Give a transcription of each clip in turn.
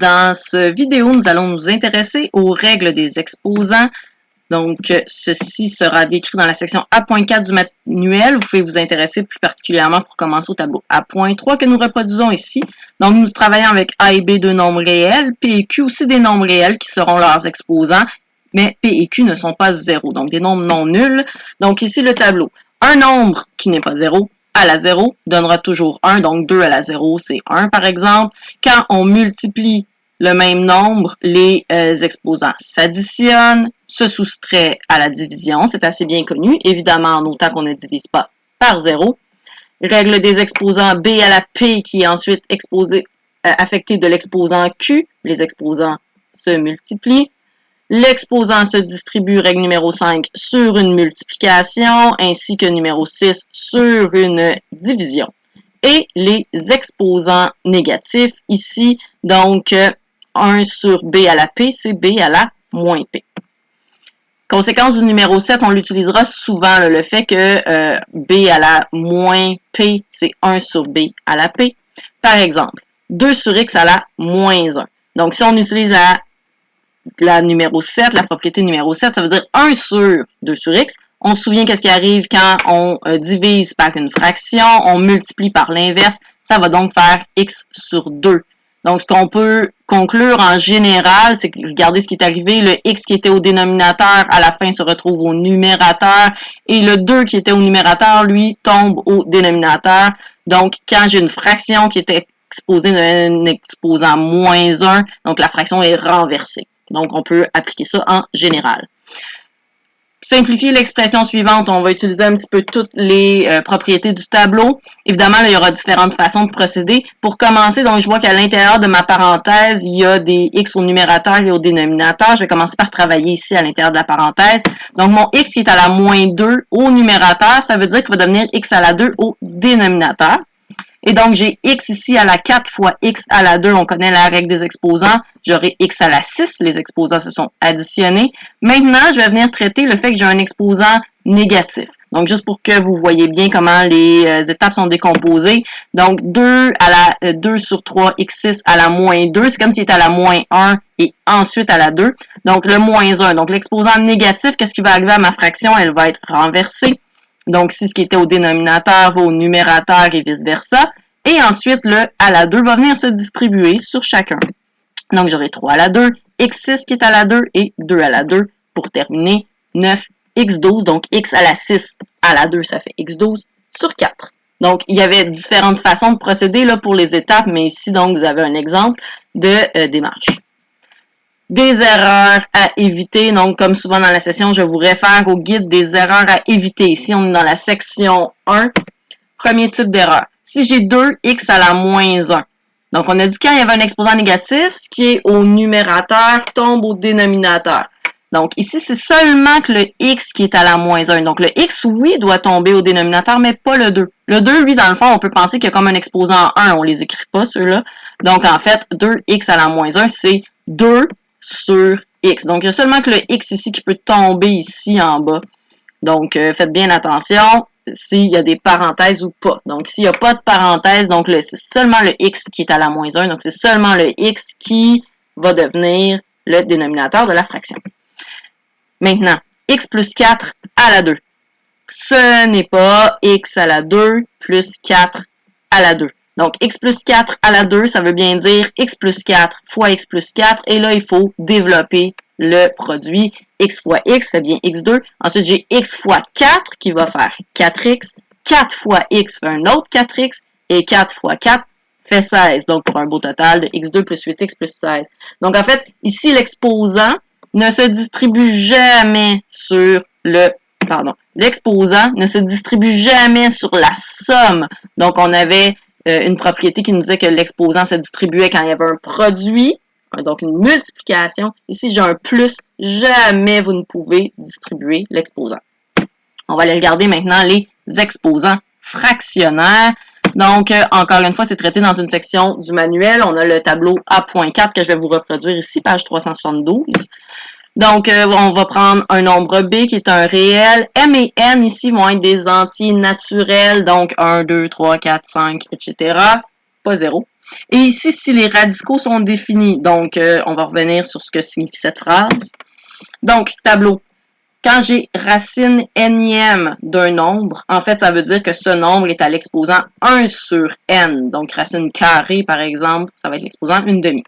Dans cette vidéo, nous allons nous intéresser aux règles des exposants. Donc, ceci sera décrit dans la section A.4 du manuel. Vous pouvez vous intéresser plus particulièrement pour commencer au tableau A.3 que nous reproduisons ici. Donc, nous travaillons avec A et B deux nombres réels, P et Q aussi des nombres réels qui seront leurs exposants, mais P et Q ne sont pas 0, donc des nombres non nuls. Donc, ici, le tableau. Un nombre qui n'est pas 0 à la 0 donnera toujours 1, donc 2 à la 0, c'est 1 par exemple. Quand on multiplie le même nombre, les exposants s'additionnent, se soustraient à la division, c'est assez bien connu, évidemment en autant qu'on ne divise pas par 0. Règle des exposants B à la P qui est ensuite affectée de l'exposant Q, les exposants se multiplient. L'exposant se distribue, règle numéro 5, sur une multiplication, ainsi que numéro 6 sur une division. Et les exposants négatifs, ici, donc 1 sur B à la P, c'est B à la moins P. Conséquence du numéro 7, on l'utilisera souvent, le fait que B à la moins P, c'est 1 sur B à la P. Par exemple, 2 sur X à la moins 1. Donc, si on utilise la numéro 7, la propriété numéro 7, ça veut dire 1 sur 2 sur X. On se souvient qu'est-ce qui arrive quand on divise par une fraction, on multiplie par l'inverse, ça va donc faire X sur 2. Donc, ce qu'on peut conclure en général, c'est que, regardez ce qui est arrivé, le X qui était au dénominateur, à la fin, se retrouve au numérateur, et le 2 qui était au numérateur, lui, tombe au dénominateur. Donc, quand j'ai une fraction qui était exposée d'un exposant moins 1, donc la fraction est renversée. Donc, on peut appliquer ça en général. Simplifier l'expression suivante, on va utiliser un petit peu toutes les propriétés du tableau. Évidemment, là, il y aura différentes façons de procéder. Pour commencer, donc je vois qu'à l'intérieur de ma parenthèse, il y a des x au numérateur et au dénominateur. Je vais commencer par travailler ici à l'intérieur de la parenthèse. Donc, mon x qui est à la moins 2 au numérateur, ça veut dire qu'il va devenir x à la 2 au dénominateur. Et donc, j'ai x ici à la 4 fois x à la 2. On connaît la règle des exposants. J'aurai x à la 6. Les exposants se sont additionnés. Maintenant, je vais venir traiter le fait que j'ai un exposant négatif. Donc, juste pour que vous voyez bien comment les étapes sont décomposées. Donc, 2 à la 2 sur 3, x6 à la moins 2. C'est comme s'il était à la moins 1 et ensuite à la 2. Donc, le moins 1. Donc, l'exposant négatif, qu'est-ce qui va arriver à ma fraction? Elle va être renversée. Donc, si ce qui était au dénominateur va au numérateur et vice-versa. Et ensuite, le à la 2 va venir se distribuer sur chacun. Donc, j'aurai 3 à la 2, x6 qui est à la 2 et 2 à la 2 pour terminer 9, x12. Donc, x à la 6 à la 2, ça fait x12 sur 4. Donc, il y avait différentes façons de procéder là, pour les étapes, mais ici, donc, vous avez un exemple de démarche. Des erreurs à éviter. Donc, comme souvent dans la session, je vous réfère au guide des erreurs à éviter. Ici, on est dans la section 1. Premier type d'erreur. Si j'ai 2x à la moins 1. Donc, on a dit quand il y avait un exposant négatif, ce qui est au numérateur tombe au dénominateur. Donc, ici, c'est seulement que le x qui est à la moins 1. Donc, le x, oui, doit tomber au dénominateur, mais pas le 2. Le 2, lui, dans le fond, on peut penser qu'il y a comme un exposant 1. On les écrit pas, ceux-là. Donc, en fait, 2x à la moins 1, c'est 2 sur x. Donc, il y a seulement que le x ici qui peut tomber ici en bas. Donc, faites bien attention s'il y a des parenthèses ou pas. Donc, s'il n'y a pas de parenthèse, donc c'est seulement le x qui est à la moins 1. Donc, c'est seulement le x qui va devenir le dénominateur de la fraction. Maintenant, x plus 4 à la 2. Ce n'est pas x à la 2 plus 4 à la 2. Donc, x plus 4 à la 2, ça veut bien dire x plus 4 fois x plus 4. Et là, il faut développer le produit. X fois x fait bien x2. Ensuite, j'ai x fois 4 qui va faire 4x. 4 fois x fait un autre 4x. Et 4 fois 4 fait 16. Donc, pour un beau total de x2 plus 8x plus 16. Donc, en fait, ici, l'exposant ne se distribue jamais sur l'exposant ne se distribue jamais sur la somme. Donc, on avait une propriété qui nous disait que l'exposant se distribuait quand il y avait un produit, donc une multiplication. Ici, j'ai un plus, jamais vous ne pouvez distribuer l'exposant. On va aller regarder maintenant les exposants fractionnaires. Donc, encore une fois, c'est traité dans une section du manuel. On a le tableau A.4 que je vais vous reproduire ici, page 372. Donc, on va prendre un nombre B qui est un réel. M et N ici vont être des entiers naturels. Donc, 1, 2, 3, 4, 5, etc. Pas 0. Et ici, si les radicaux sont définis, donc on va revenir sur ce que signifie cette phrase. Donc, tableau. Quand j'ai racine nième d'un nombre, en fait, ça veut dire que ce nombre est à l'exposant 1 sur n. Donc, racine carrée, par exemple, ça va être l'exposant 1/2.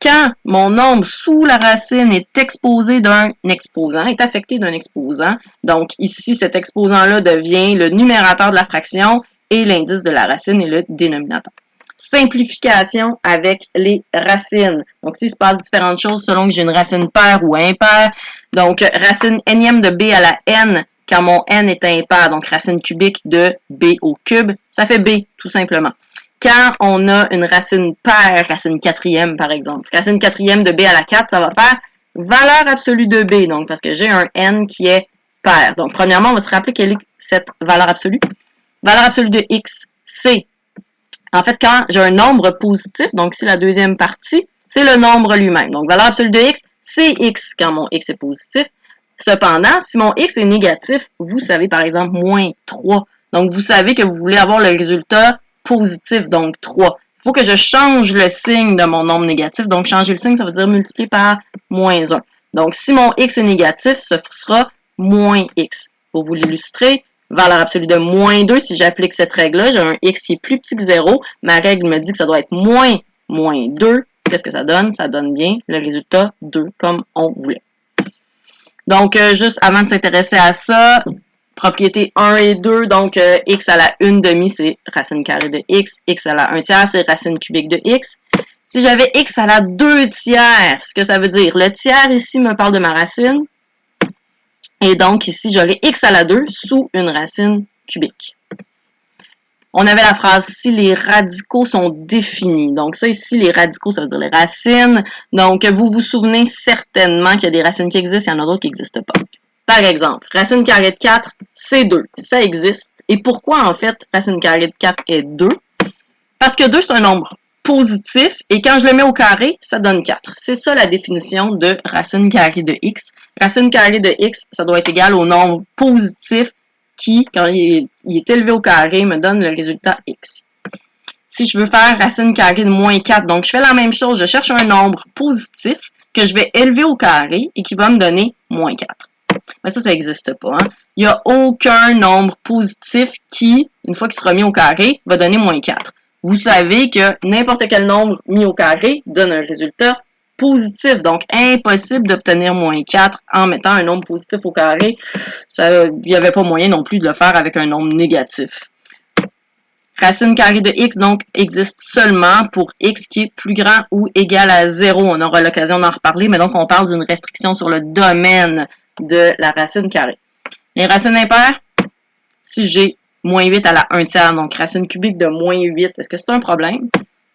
Quand mon nombre sous la racine est exposé d'un exposant, est affecté d'un exposant, donc ici, cet exposant-là devient le numérateur de la fraction et l'indice de la racine est le dénominateur. Simplification avec les racines. Donc, s'il se passe différentes choses selon que j'ai une racine paire ou impaire. Donc, racine nième de b à la n quand mon n est impair. Donc, racine cubique de b au cube, ça fait b, tout simplement. Quand on a une racine paire, racine quatrième, par exemple. Racine quatrième de b à la 4, ça va faire valeur absolue de b. Donc, parce que j'ai un n qui est paire. Donc, premièrement, on va se rappeler quelle est cette valeur absolue. Valeur absolue de x, c'est en fait, quand j'ai un nombre positif, donc c'est la deuxième partie, c'est le nombre lui-même. Donc, valeur absolue de x, c'est x quand mon x est positif. Cependant, si mon x est négatif, vous savez par exemple moins 3. Donc, vous savez que vous voulez avoir le résultat positif, donc 3. Il faut que je change le signe de mon nombre négatif. Donc, changer le signe, ça veut dire multiplier par moins 1. Donc, si mon x est négatif, ce sera moins x. Pour vous l'illustrer, valeur absolue de moins 2, si j'applique cette règle-là, j'ai un x qui est plus petit que 0. Ma règle me dit que ça doit être moins 2. Qu'est-ce que ça donne? Ça donne bien le résultat 2, comme on voulait. Donc, juste avant de s'intéresser à ça, propriété 1 et 2, donc x à la 1/2, c'est racine carrée de x. X à la 1/3, c'est racine cubique de x. Si j'avais x à la 2/3, ce que ça veut dire? Le tiers ici me parle de ma racine. Et donc, ici, j'aurai x à la 2 sous une racine cubique. On avait la phrase « si les radicaux sont définis ». Donc, ça ici, les radicaux, ça veut dire les racines. Donc, vous vous souvenez certainement qu'il y a des racines qui existent, il y en a d'autres qui n'existent pas. Par exemple, racine carrée de 4, c'est 2. Ça existe. Et pourquoi, en fait, racine carrée de 4 est 2? Parce que 2, c'est un nombre positif, et quand je le mets au carré, ça donne 4. C'est ça la définition de racine carrée de x. Racine carrée de x, ça doit être égal au nombre positif qui, quand il est élevé au carré, me donne le résultat x. Si je veux faire racine carrée de moins 4, donc je fais la même chose, je cherche un nombre positif que je vais élever au carré et qui va me donner moins 4. Mais ça n'existe pas. Hein? Il n'y a aucun nombre positif qui, une fois qu'il sera mis au carré, va donner moins 4. Vous savez que n'importe quel nombre mis au carré donne un résultat positif. Donc, impossible d'obtenir moins 4 en mettant un nombre positif au carré. Il n'y avait pas moyen non plus de le faire avec un nombre négatif. Racine carrée de x, donc, existe seulement pour x qui est plus grand ou égal à 0. On aura l'occasion d'en reparler, mais donc on parle d'une restriction sur le domaine de la racine carrée. Les racines impaires, si j'ai moins 8 à la 1/3, donc racine cubique de moins 8, est-ce que c'est un problème?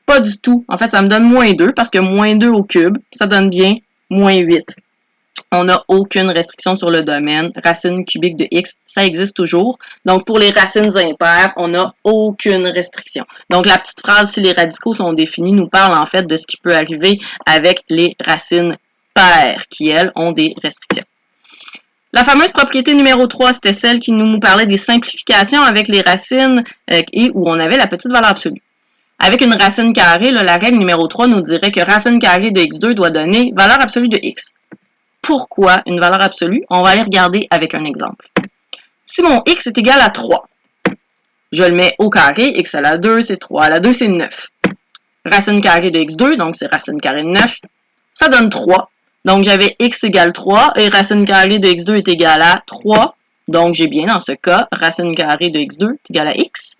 Pas du tout. En fait, ça me donne moins 2 parce que moins 2 au cube, ça donne bien moins 8. On n'a aucune restriction sur le domaine. Racine cubique de x, ça existe toujours. Donc, pour les racines impaires, on n'a aucune restriction. Donc, la petite phrase « si les radicaux sont définis » nous parle en fait de ce qui peut arriver avec les racines paires qui, elles, ont des restrictions. La fameuse propriété numéro 3, c'était celle qui nous parlait des simplifications avec les racines et où on avait la petite valeur absolue. Avec une racine carrée, là, la règle numéro 3 nous dirait que racine carrée de x2 doit donner valeur absolue de x. Pourquoi une valeur absolue? On va aller regarder avec un exemple. Si mon x est égal à 3, je le mets au carré, x à la 2, c'est 3 à la 2, c'est 9. Racine carrée de x2, donc c'est racine carrée de 9, ça donne 3. Donc, j'avais x égale 3 et racine carrée de x2 est égale à 3. Donc, j'ai bien, dans ce cas, racine carrée de x2 est égale à x.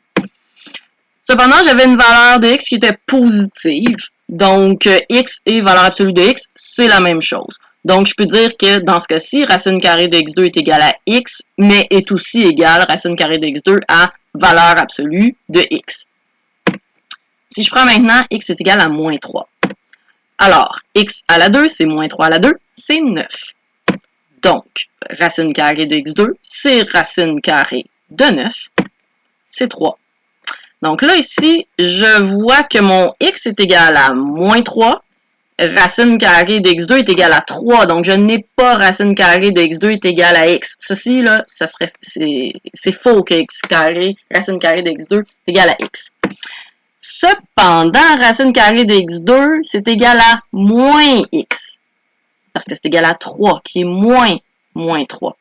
Cependant, j'avais une valeur de x qui était positive. Donc, x et valeur absolue de x, c'est la même chose. Donc, je peux dire que dans ce cas-ci, racine carrée de x2 est égale à x, mais est aussi égale racine carrée de x2 à valeur absolue de x. Si je prends maintenant x est égal à moins 3. Alors, x à la 2, c'est moins 3 à la 2, c'est 9. Donc, racine carrée de x2, c'est racine carrée de 9, c'est 3. Donc là, ici, je vois que mon x est égal à moins 3, racine carrée de x2 est égal à 3, donc je n'ai pas racine carrée de x2 est égal à x. Ceci, là, c'est faux que x carré, racine carrée de x2 est égal à x. Cependant, racine carrée de x2, c'est égal à moins x. Parce que c'est égal à 3, qui est moins 3.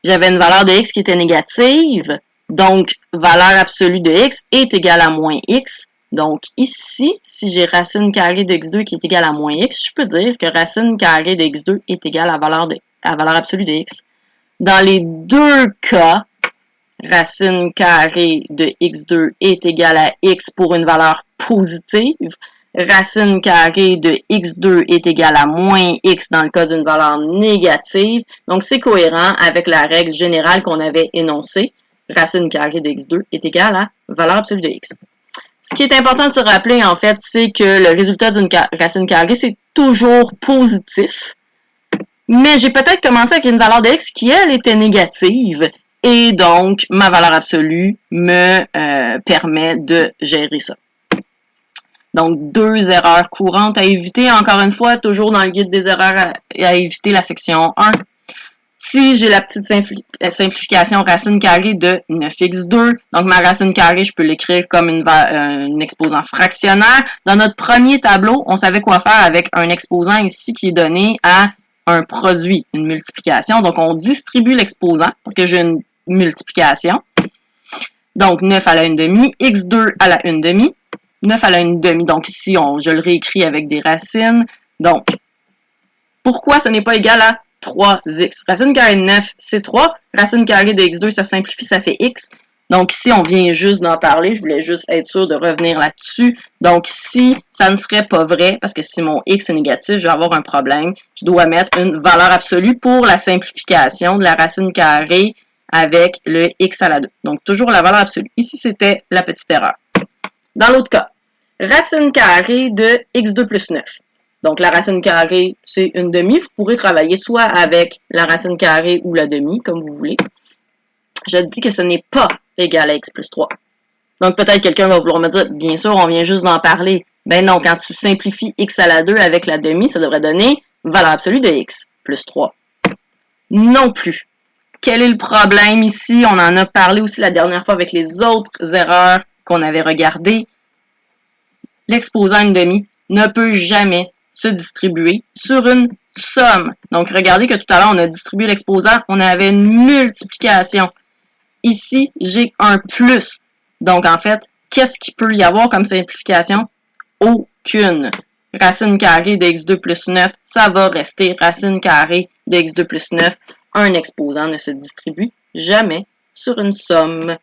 J'avais une valeur de x qui était négative, donc valeur absolue de x est égale à moins x. Donc ici, si j'ai racine carrée de x2 qui est égale à moins x, je peux dire que racine carrée de x2 est égale à valeur absolue de x. Dans les deux cas, racine carrée de x2 est égale à x pour une valeur positive. Racine carrée de x2 est égale à moins x dans le cas d'une valeur négative. Donc, c'est cohérent avec la règle générale qu'on avait énoncée. Racine carrée de x2 est égale à valeur absolue de x. Ce qui est important de se rappeler, en fait, c'est que le résultat d'une racine carrée, c'est toujours positif. Mais j'ai peut-être commencé avec une valeur de x qui, elle, était négative. Et donc, ma valeur absolue me permet de gérer ça. Donc, 2 erreurs courantes à éviter. Encore une fois, toujours dans le guide des erreurs à éviter, la section 1. Si j'ai la petite simplification racine carrée de 9x2, donc ma racine carrée, je peux l'écrire comme un exposant fractionnaire. Dans notre premier tableau, on savait quoi faire avec un exposant ici qui est donné à un produit, une multiplication. Donc, on distribue l'exposant parce que j'ai une multiplication. Donc, 9 à la 1/2, x2 à la 1/2, 9 à la 1/2. Donc, ici, je le réécris avec des racines. Donc, pourquoi ce n'est pas égal à 3x? Racine carrée de 9, c'est 3. Racine carrée de x2, ça simplifie, ça fait x. Donc ici, on vient juste d'en parler. Je voulais juste être sûr de revenir là-dessus. Donc ici, ça ne serait pas vrai parce que si mon x est négatif, je vais avoir un problème. Je dois mettre une valeur absolue pour la simplification de la racine carrée avec le x à la 2. Donc toujours la valeur absolue. Ici, c'était la petite erreur. Dans l'autre cas, racine carrée de x2 plus 9. Donc, la racine carrée, c'est 1/2. Vous pourrez travailler soit avec la racine carrée ou la demi, comme vous voulez. Je dis que ce n'est pas égal à x plus 3. Donc, peut-être quelqu'un va vouloir me dire, bien sûr, on vient juste d'en parler. Ben non, quand tu simplifies x à la 2 avec la demi, ça devrait donner valeur absolue de x plus 3. Non plus. Quel est le problème ici? On en a parlé aussi la dernière fois avec les autres erreurs qu'on avait regardées. L'exposant 1/2 ne peut jamais se distribuer sur une somme. Donc, regardez que tout à l'heure, on a distribué l'exposant, on avait une multiplication. Ici, j'ai un plus. Donc, en fait, qu'est-ce qu'il peut y avoir comme simplification? Aucune. Racine carrée de x2 plus 9, ça va rester racine carrée de x2 plus 9. Un exposant ne se distribue jamais sur une somme.